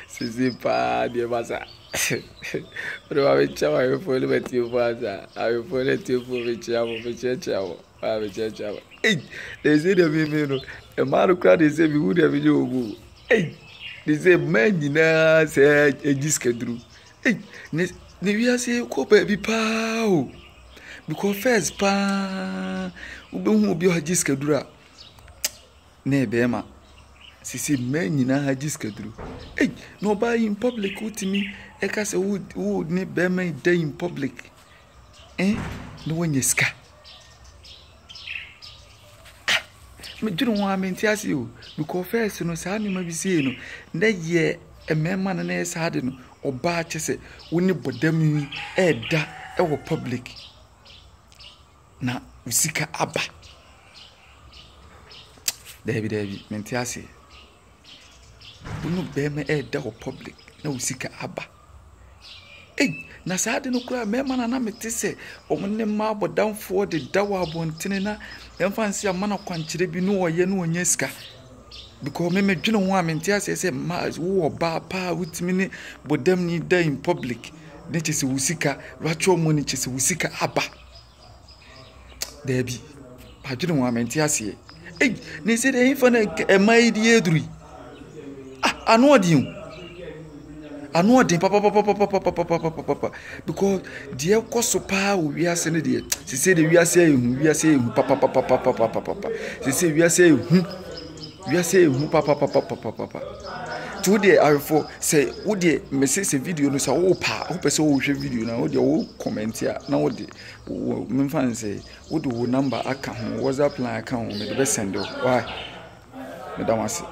Sisi pa de masa. Pero a ver chava, eu fui le meteu masa. Eu fui le teu por me chavo. Ah, me chavo. Ei, desse de mim no. É malo claro desse me ude me jogo. Ei, desse menina se é disquedru. Ei, ne via se ko baby pa o. Because first pa, ube obi o disquedru a. Ne be ma. Sisi men nyina ha diskedru. Hey, no buy in public utimi e ka se wo ni be men dey in public. No wonye ska. Me dwunu wa me ntiase o. Because first no sa ni ma bi sie no. Na ye emema na na sa de no oba chese woni bodam e da e wo public. Na usika aba. David me ntiase. Bunu bema da ho public na usika aba. Na saade no kura mema na mete se omne ma bodamfo de dawa abontene na emfansi amana kwankyere bi no oye no onya sika. Because me dwene ho amenti ase se ma wo ba pa wutimi ne bodam ni da in public ne chese usika racho mo ne chese usika aba. Debi ba dwene ho amenti ase ne se de info na emai di eduri. Anodin papa because dear kosopa we are sending the she said we are saying papa she said we are saying papa today I for say would the message video no so pa who person wo hwe video na wo de wo comment here na wo de me fan say wo do number account WhatsApp line account me the send why me da wase